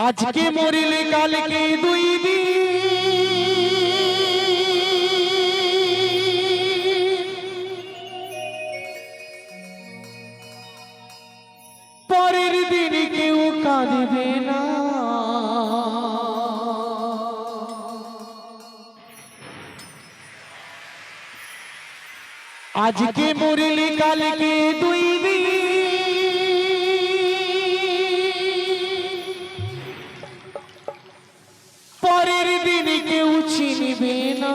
আজকে মরিলে কালকে দুই দিন পরের দিন কেউ কাঁদবে না। আজকে মরিলে কালকে দুই দিন পরের দিন কেউ চিনবে না।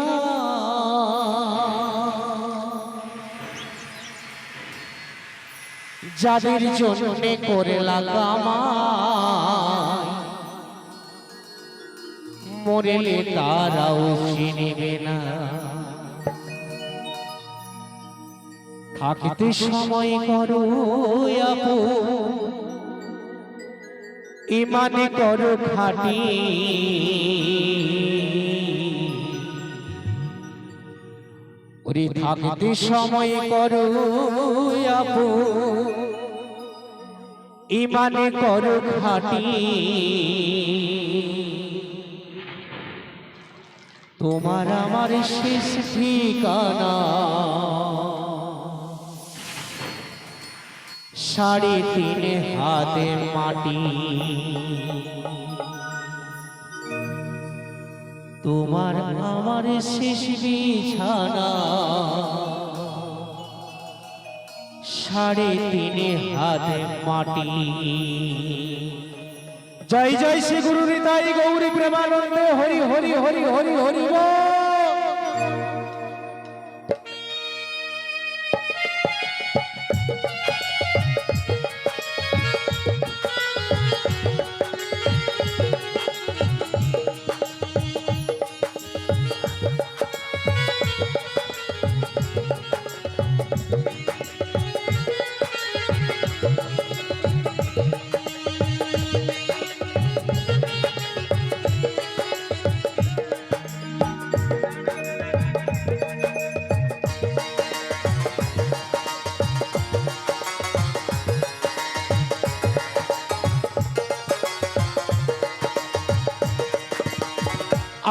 যাদের জন্য করলা কামাই মরেলে তারাও চিনবে না। থাকতে সময় করো আপন ইমানে করো খাঁটি। ওরে থাকতে সময় করো আপন ইমানে করো খাঁটি। তোমার আমার শেষ ঠিকানা 3.5 হাতে মাটি। তোমার আমার শেষ বিছানা 3.5 হাতে মাটি। জয় জয় শ্রী গুরু নিতাই গৌরী প্রেমানন্দে হরি হরি হরি হরি হরি বল।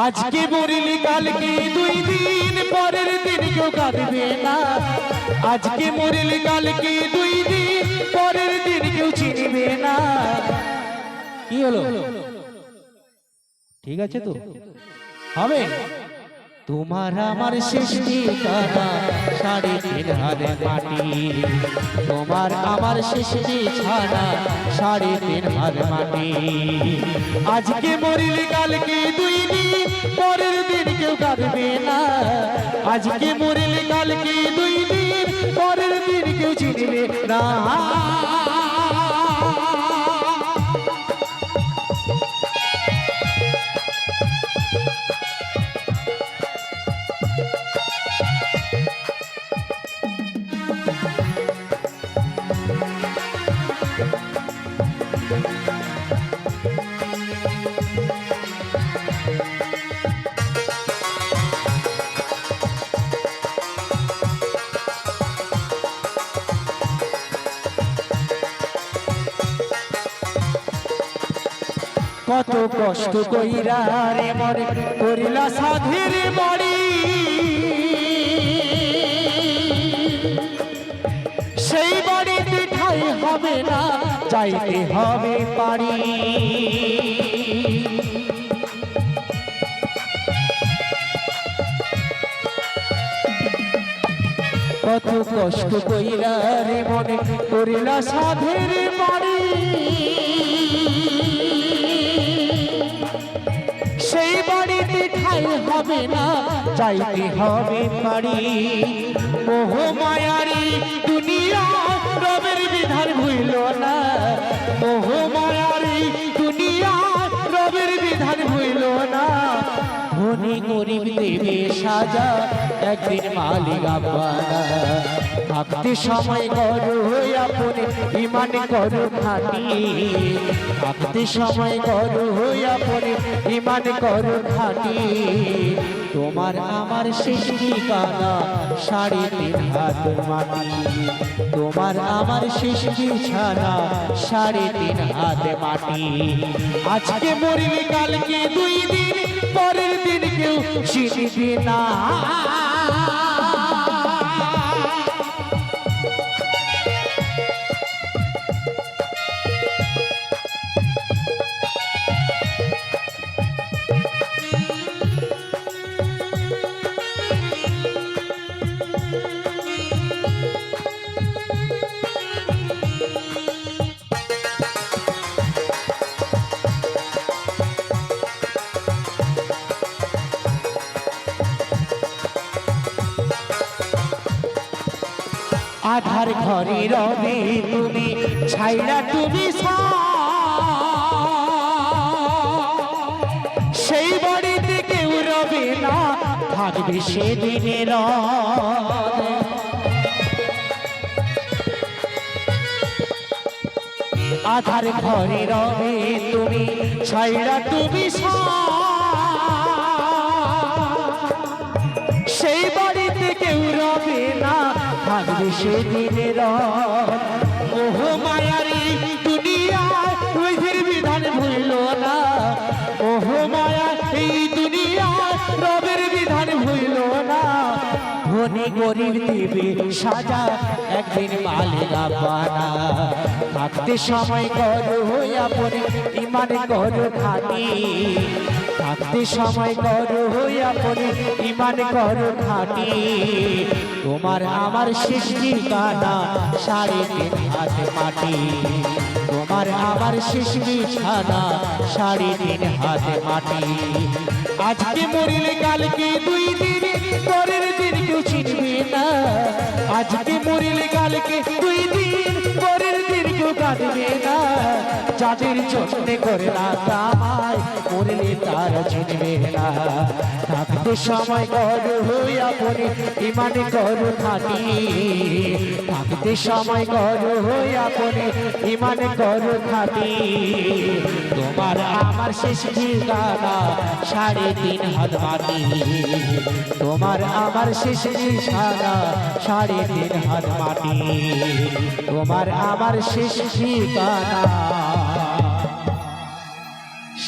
আজকে মরিলে কালকে দুই দিন পরের দিন কেউ কাঁদবে না। আজকে মরিলে কালকে দুই দিন পরের দিন কেউ চিনবে না। কি হলো ঠিক আছে তো হবে। তোমার আমার শেষ ঠিকানা 3.5 হাতে মাটি। তোমার আমার শেষ বিছানা 3.5 হাতে মাটি। আজকে মরিলে কালকে দুই দিন পরের দিন কেউ কাঁদবে না। আজকে মরিলে কালকে দুই দিন পরের দিন কেউ চিনবে না। কত কষ্ট কইরা রে মরে করিলা সাধের বাড়ি। সেই বাড়িতে ঠাই হবে না চাইতে হবে পারি। কত কষ্ট কইরা রে মনে করিলা সাধের বাড়ি। সেই বাড়িতে ঠাই হবে না চাইতে হবে পারি। মোহ মায়ারি দুনিয়া রবের বিধান ভুইল না। মোহ মায়ারি দুনিয়া রবের বিধান ভুইল না। ধনী গরিব দেবে সাজা একদিন মালিক আব্বানা। থাকতে সময় করো আপনে ইমানে করো খাঁটি। থাকতে সময় করো আপনে ইমানে করো খাঁটি। তোমার আমার শেষ ঠিকানা 3.5 হাত মাটি তোমার আমার শেষ বিছানা 3.5 হাত মাটি আজকে মরিলে কালকে 2 দিন পরের দিন কেউ চিনবে না আধার ঘরে রবে তুমি ছাইড়া তুমি সেই বাড়িতে কেউ রবে না থাকবে সেদিনের আধার ঘরে রবে তুমি ছাইড়া তুমি সেই বাড়িতে কেউ রবে না থাকবে সেদিনের মোহ মায়ারি দুনিয়ায় রোজের বিধান ভুলল না মোহ মায়া এই দুনিয়ায় রবের বিধান ভুলল না ধনী গরিব দেবে সাজা একদিন মালেরা পানা থাকতে সময় করো আপনি ইমান করো খাটি থাকতে সময় করো আপনি ইমান করো খাটি তোমার আমার শেষ ঠিকানা 3.5 হাত মাটি তোমার আমার শেষ বিছানা 3.5 হাত মাটি আজকে মরিলে কালকে 2 দিন পরের দিন কেউ চিনবে না আজকে মরিলে কালকে 2 দিন পরের দিন কেউ কাঁদবে না যাদের জন্য করে না কামায় মরলে তারা চিনবে না থাকতে সময় করো আপনি ইমান করো খাটি থাকতে সময় করো আপনি ইমান করো খাটি তোমার আমার শেষ ঠিকানা 3.5 হাত মাটি তোমার আমার শেষ বিছানা 3.5 হাত মাটি তোমার আমার শেষ ঠিকানা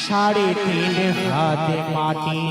3.5 হাত মাটি